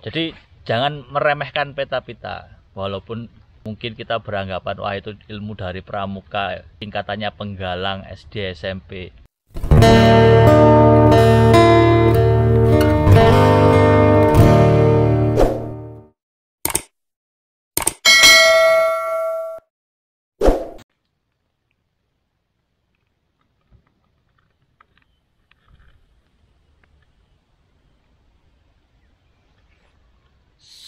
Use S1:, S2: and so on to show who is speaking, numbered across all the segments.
S1: Jadi jangan meremehkan peta-peta, walaupun mungkin kita beranggapan wah itu ilmu dari pramuka, tingkatannya penggalang SD SMP.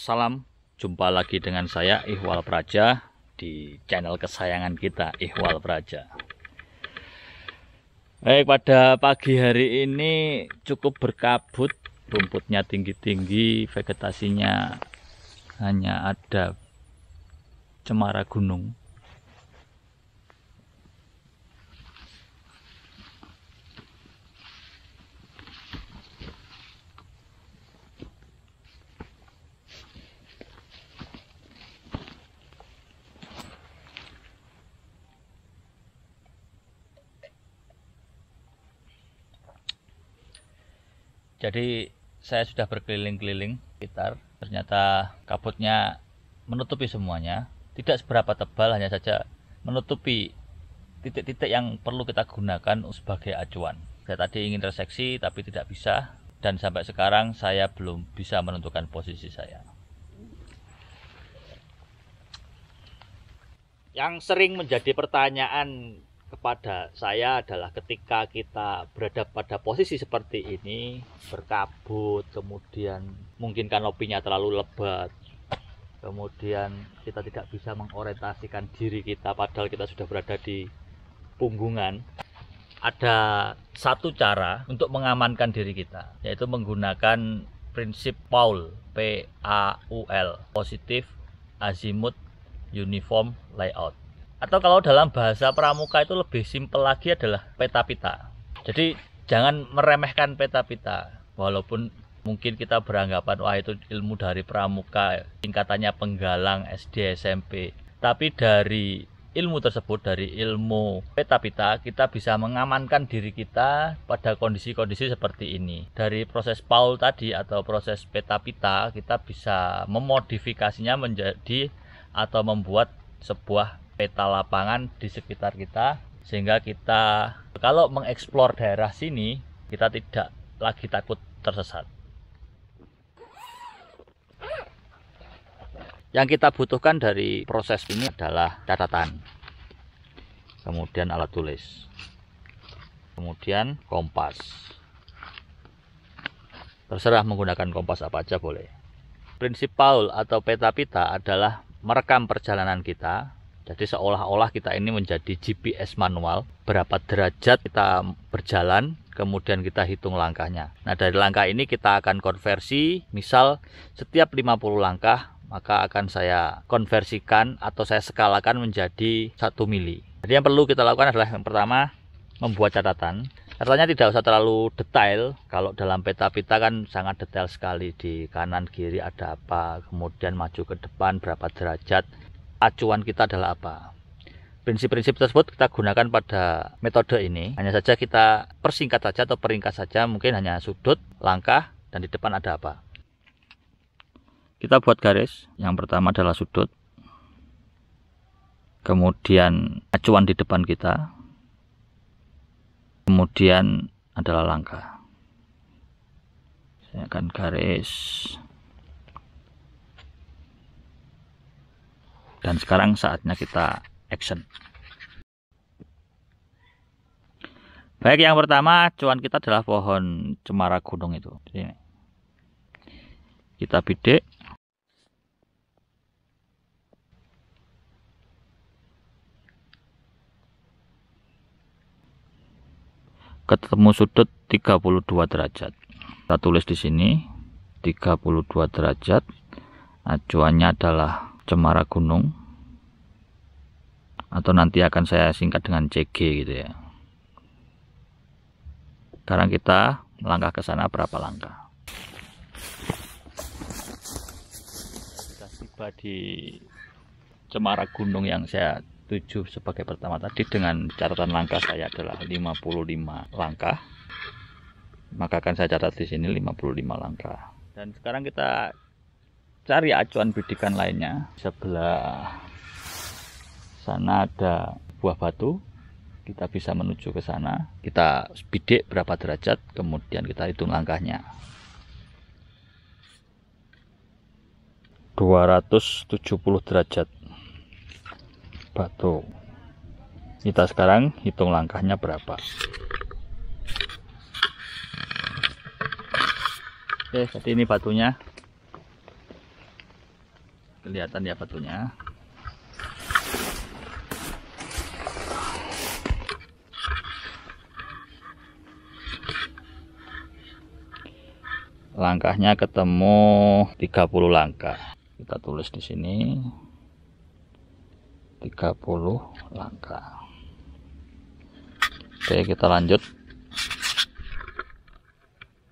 S1: Salam, jumpa lagi dengan saya Ihwal Praja di channel kesayangan kita, Ihwal Praja. Baik, pada pagi hari ini cukup berkabut, rumputnya tinggi-tinggi, vegetasinya hanya ada cemara gunung. Jadi saya sudah berkeliling-keliling sekitar, ternyata kabutnya menutupi semuanya, tidak seberapa tebal, hanya saja menutupi titik-titik yang perlu kita gunakan sebagai acuan. Saya tadi ingin reseksi tapi tidak bisa, dan sampai sekarang saya belum bisa menentukan posisi saya. Yang sering menjadi pertanyaan kepada saya adalah ketika kita berada pada posisi seperti ini, berkabut, kemudian mungkin kanopinya terlalu lebat, kemudian kita tidak bisa mengorientasikan diri kita padahal kita sudah berada di punggungan. Ada satu cara untuk mengamankan diri kita, yaitu menggunakan prinsip PAUL, P-A-U-L, Positive Azimuth Uniform Layout. Atau kalau dalam bahasa pramuka itu lebih simpel lagi adalah peta-pita. Jadi jangan meremehkan peta-pita, walaupun mungkin kita beranggapan wah itu ilmu dari pramuka, tingkatannya penggalang SD SMP. Tapi dari ilmu tersebut, dari ilmu peta-pita, kita bisa mengamankan diri kita pada kondisi-kondisi seperti ini. Dari proses PAUL tadi atau proses peta-pita, kita bisa memodifikasinya menjadi atau membuat sebuah peta lapangan di sekitar kita, sehingga kita kalau mengeksplor daerah sini kita tidak lagi takut tersesat. Yang kita butuhkan dari proses ini adalah catatan, kemudian alat tulis, kemudian kompas. Terserah menggunakan kompas apa aja boleh. Prinsip PAUL atau peta-pita adalah merekam perjalanan kita. Jadi seolah-olah kita ini menjadi GPS manual, berapa derajat kita berjalan, kemudian kita hitung langkahnya. Nah, dari langkah ini kita akan konversi, misal setiap 50 langkah, maka akan saya konversikan atau saya skalakan menjadi 1 mili. Jadi yang perlu kita lakukan adalah yang pertama, membuat catatan. Catatannya tidak usah terlalu detail, kalau dalam peta-pita kan sangat detail sekali, di kanan kiri ada apa, kemudian maju ke depan berapa derajat. Acuan kita adalah apa. Prinsip-prinsip tersebut kita gunakan pada metode ini. Hanya saja kita persingkat saja atau peringkas saja, mungkin hanya sudut, langkah, dan di depan ada apa. Kita buat garis. Yang pertama adalah sudut, kemudian acuan di depan kita, kemudian adalah langkah. Saya akan garis. Dan sekarang saatnya kita action. Baik, yang pertama acuan kita adalah pohon cemara gunung itu. Ini. Kita bidik. Ketemu sudut 32 derajat. Kita tulis di sini 32 derajat. Acuannya adalah cemara gunung, atau nanti akan saya singkat dengan CG gitu ya. Sekarang kita melangkah ke sana berapa langkah. Kita tiba di cemara gunung yang saya tuju sebagai pertama tadi, dengan catatan langkah saya adalah 55 langkah. Maka akan saya catat di sini 55 langkah. Dan sekarang kita cari acuan bidikan lainnya. Sebelah sana ada buah batu, kita bisa menuju ke sana. Kita bidik berapa derajat, kemudian kita hitung langkahnya. 270 derajat batu. Kita sekarang hitung langkahnya berapa. Oke, jadi ini batunya. Kelihatan ya batunya. Langkahnya ketemu 30 langkah. Kita tulis di sini 30 langkah. Oke, kita lanjut.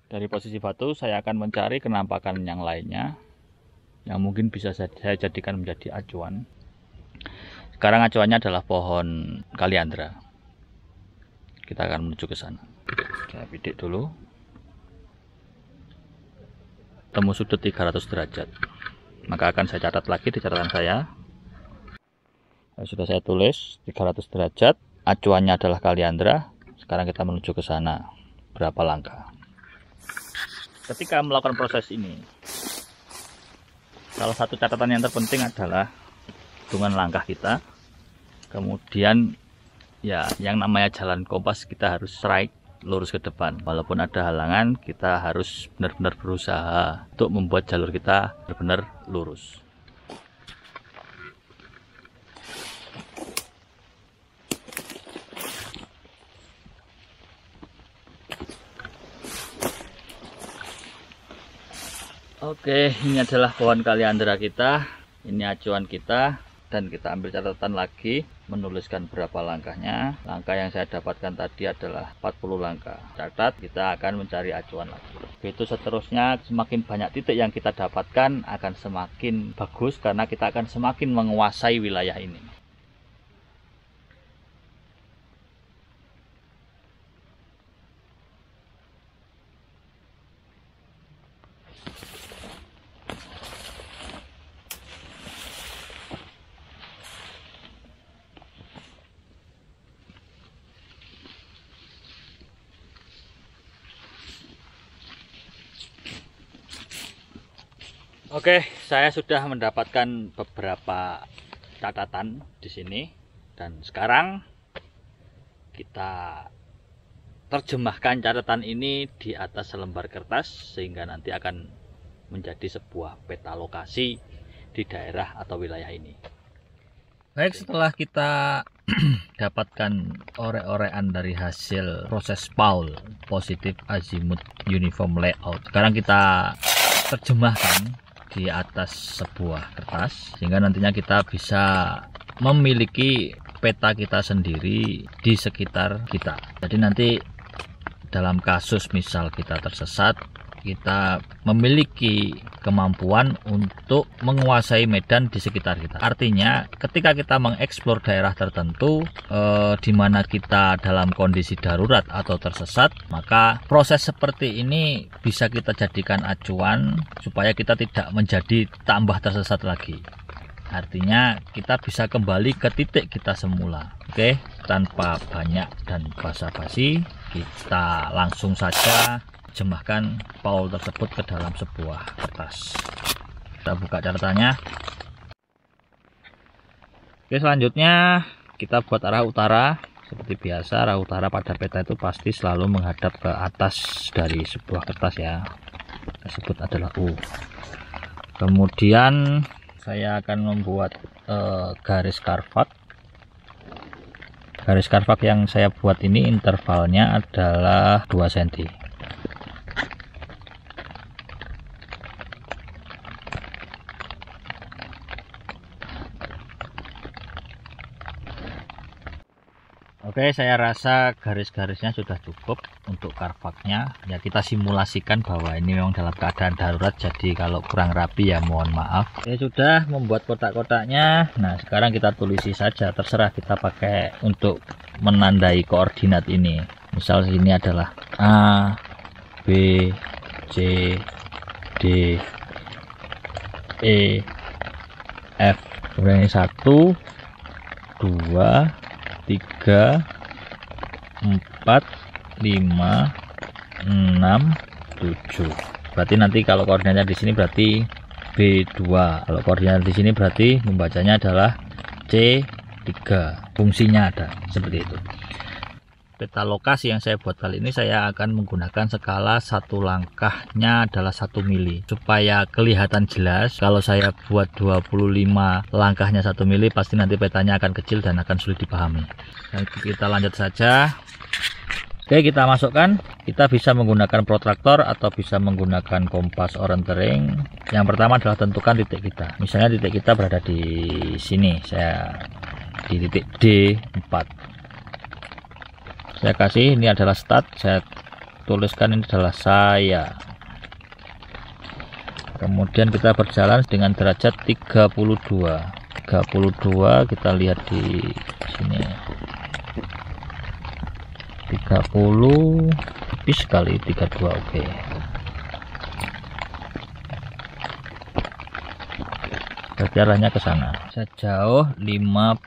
S1: Dari posisi batu saya akan mencari kenampakan yang lainnya yang mungkin bisa saya jadikan menjadi acuan. Sekarang acuannya adalah pohon kaliandra. Kita akan menuju ke sana. Saya bidik dulu. Temu sudut 300 derajat. Maka akan saya catat lagi di catatan saya. Sudah saya tulis 300 derajat. Acuannya adalah kaliandra. Sekarang kita menuju ke sana. Berapa langkah? Ketika melakukan proses ini, salah satu catatan yang terpenting adalah hitungan langkah kita. Kemudian ya, yang namanya jalan kompas kita harus strike, lurus ke depan. Walaupun ada halangan, kita harus benar-benar berusaha untuk membuat jalur kita benar-benar lurus. Oke, ini adalah pohon kaliandra kita. Ini acuan kita. Dan kita ambil catatan lagi, menuliskan berapa langkahnya. Langkah yang saya dapatkan tadi adalah 40 langkah. Catat, kita akan mencari acuan lagi. Begitu seterusnya, semakin banyak titik yang kita dapatkan akan semakin bagus, karena kita akan semakin menguasai wilayah ini. Oke, saya sudah mendapatkan beberapa catatan di sini, dan sekarang kita terjemahkan catatan ini di atas selembar kertas sehingga nanti akan menjadi sebuah peta lokasi di daerah atau wilayah ini. Baik, setelah kita dapatkan orek-orekan dari hasil proses PAUL, Positive Azimuth Uniform Layout, sekarang kita terjemahkan di atas sebuah kertas sehingga nantinya kita bisa memiliki peta kita sendiri di sekitar kita. Jadi nanti dalam kasus misal kita tersesat, kita memiliki kemampuan untuk menguasai medan di sekitar kita. Artinya ketika kita mengeksplor daerah tertentu di mana kita dalam kondisi darurat atau tersesat, maka proses seperti ini bisa kita jadikan acuan supaya kita tidak menjadi tambah tersesat lagi. Artinya kita bisa kembali ke titik kita semula. Oke, tanpa banyak dan basa-basi, kita langsung saja terjemahkan PAUL tersebut ke dalam sebuah kertas. Kita buka catatannya. Oke, selanjutnya kita buat arah utara. Seperti biasa, arah utara pada peta itu pasti selalu menghadap ke atas dari sebuah kertas ya. Tersebut adalah U. Kemudian saya akan membuat garis karvak. Garis karvak yang saya buat ini intervalnya adalah 2 cm. Oke, saya rasa garis-garisnya sudah cukup untuk karvaknya. Ya, kita simulasikan bahwa ini memang dalam keadaan darurat, jadi kalau kurang rapi ya mohon maaf. Oke, sudah membuat kotak-kotaknya. Nah, sekarang kita tulisi saja, terserah kita pakai untuk menandai koordinat ini. Misal sini adalah A, B, C, D, E, F. Kemudian ini 1, 2, 3, 4, 5, 6, 7. Berarti nanti kalau koordinatnya di sini berarti B2. Kalau koordinat di sini berarti membacanya adalah C3. Fungsinya ada seperti itu. Peta lokasi yang saya buat kali ini saya akan menggunakan skala satu langkahnya adalah 1 mili supaya kelihatan jelas. Kalau saya buat 25 langkahnya 1 mili pasti nanti petanya akan kecil dan akan sulit dipahami. Dan kita lanjut saja. Oke, kita masukkan. Kita bisa menggunakan protractor atau bisa menggunakan kompas orientering. Yang pertama adalah tentukan titik kita. Misalnya titik kita berada di sini, saya di titik D4. Saya kasih ini adalah start, saya tuliskan ini adalah saya. Kemudian kita berjalan dengan derajat 32. 32 kita lihat di sini. 30 tipis sekali, 32 oke. Berarti arahnya ke sana. Sejauh 55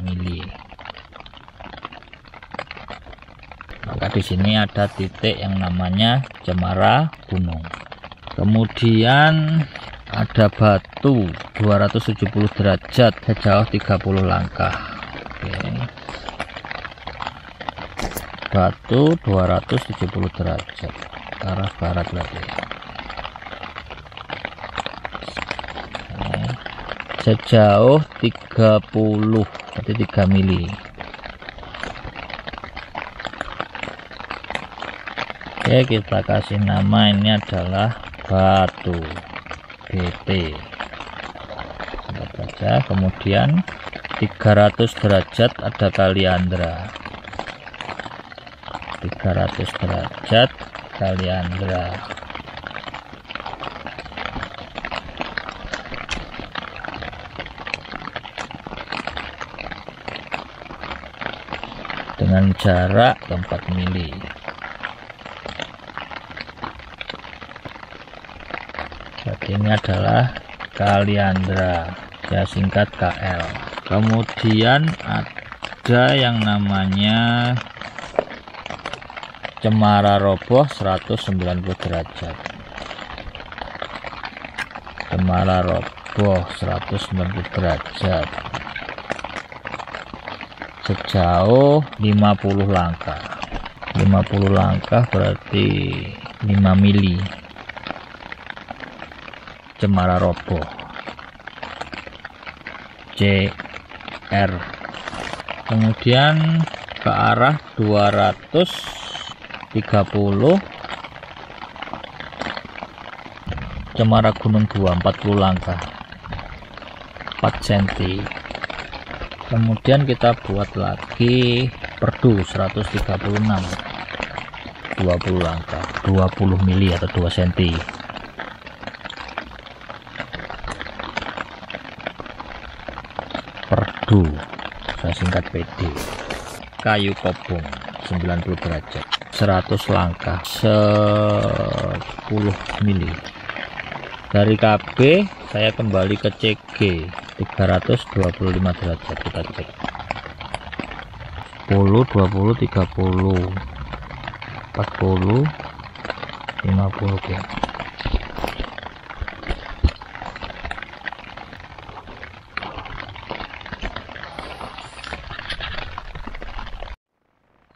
S1: mili. Maka di sini ada titik yang namanya cemara gunung. Kemudian ada batu 270 derajat sejauh 30 langkah. Oke. Batu 270 derajat ke arah barat lagi. Oke. Sejauh 30 berarti 3 mili. Oke, kita kasih nama ini adalah batu BT. Lihat saja. Kemudian 300 derajat ada Kaliandra. 300 derajat Kaliandra. Dengan jarak 4 mili. Jadi ini adalah Kaliandra, saya singkat KL. Kemudian ada yang namanya cemara roboh 190 derajat. Cemara roboh 190 derajat sejauh 50 langkah. 50 langkah berarti 5 mili. Cemara roboh CR. Kemudian ke arah 230 cemara gunung 2 40 langkah 4 cm. Kemudian kita buat lagi perdu 136 20 langkah 20 mili atau 2 cm. Perdu, saya singkat PD. Kayu kobong 90 derajat 100 langkah 10 mili. Dari KB saya kembali ke CG 325 derajat, kita cek 10 20 30 40 50 oke.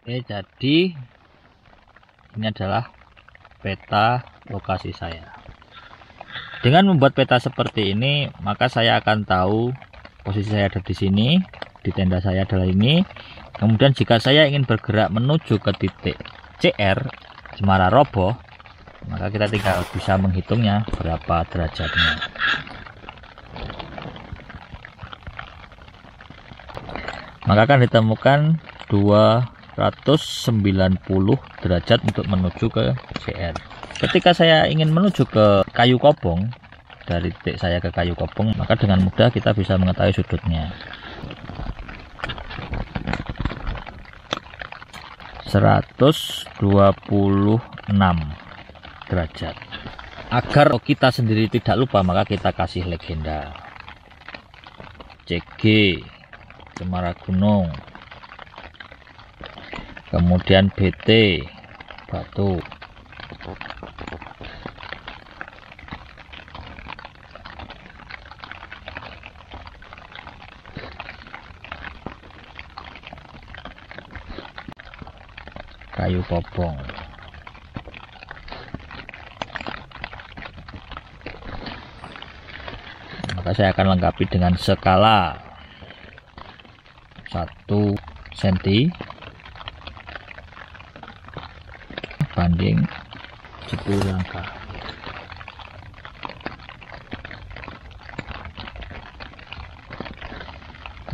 S1: Oke, jadi ini adalah peta lokasi saya. Dengan membuat peta seperti ini, maka saya akan tahu posisi saya ada di sini, di tenda saya adalah ini. Kemudian jika saya ingin bergerak menuju ke titik CR, cemara roboh, maka kita tinggal bisa menghitungnya berapa derajatnya. Maka akan ditemukan 290 derajat untuk menuju ke CR. Ketika saya ingin menuju ke kayu kobong, dari titik saya ke kayu kobong, maka dengan mudah kita bisa mengetahui sudutnya. 126 derajat. Agar kita sendiri tidak lupa, maka kita kasih legenda. CG Cemara Gunung, kemudian BT Batu, kayu popong. Maka saya akan lengkapi dengan skala 1 cm banding 10 langkah.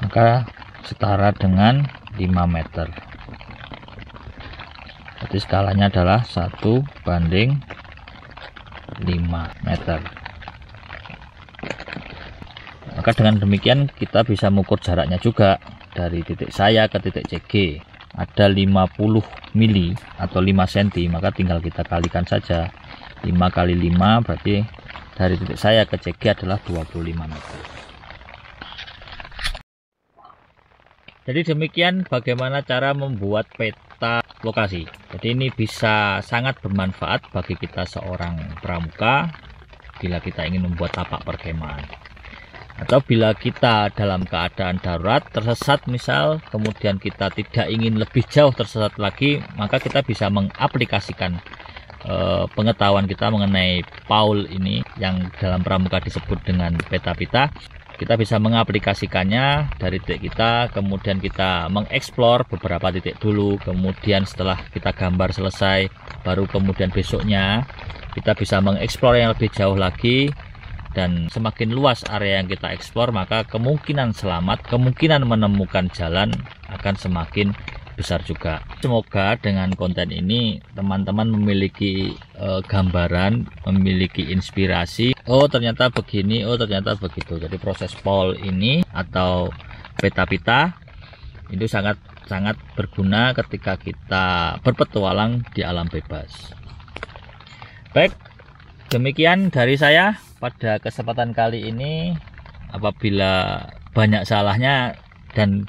S1: Maka setara dengan 5 meter. Jadi skalanya adalah 1 banding 5 meter. Maka dengan demikian kita bisa mengukur jaraknya juga. Dari titik saya ke titik CG ada 50 mili atau 5 cm, maka tinggal kita kalikan saja. 5 kali 5 berarti dari titik saya ke CG adalah 25 meter. Jadi demikian bagaimana cara membuat peta lokasi. Jadi ini bisa sangat bermanfaat bagi kita seorang pramuka bila kita ingin membuat tapak perkemahan. Atau bila kita dalam keadaan darurat tersesat misal, kemudian kita tidak ingin lebih jauh tersesat lagi, maka kita bisa mengaplikasikan pengetahuan kita mengenai Paul ini yang dalam pramuka disebut dengan peta pita. Kita bisa mengaplikasikannya dari titik kita, kemudian kita mengeksplor beberapa titik dulu, kemudian setelah kita gambar selesai, baru kemudian besoknya kita bisa mengeksplor yang lebih jauh lagi. Dan semakin luas area yang kita eksplor, maka kemungkinan selamat, kemungkinan menemukan jalan akan semakin besar juga. Semoga dengan konten ini teman-teman memiliki gambaran, memiliki inspirasi. Oh ternyata begini, oh ternyata begitu. Jadi proses Paul ini atau peta pita itu sangat berguna ketika kita berpetualang di alam bebas. Baik, demikian dari saya pada kesempatan kali ini. Apabila banyak salahnya dan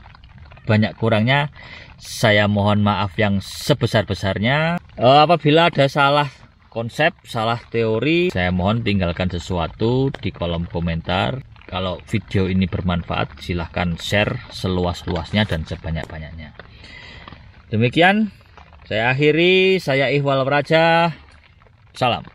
S1: banyak kurangnya, saya mohon maaf yang sebesar-besarnya. Apabila ada salah konsep, salah teori, saya mohon tinggalkan sesuatu di kolom komentar. Kalau video ini bermanfaat, silahkan share seluas-luasnya dan sebanyak-banyaknya. Demikian saya akhiri, saya Ihwal Praja, salam.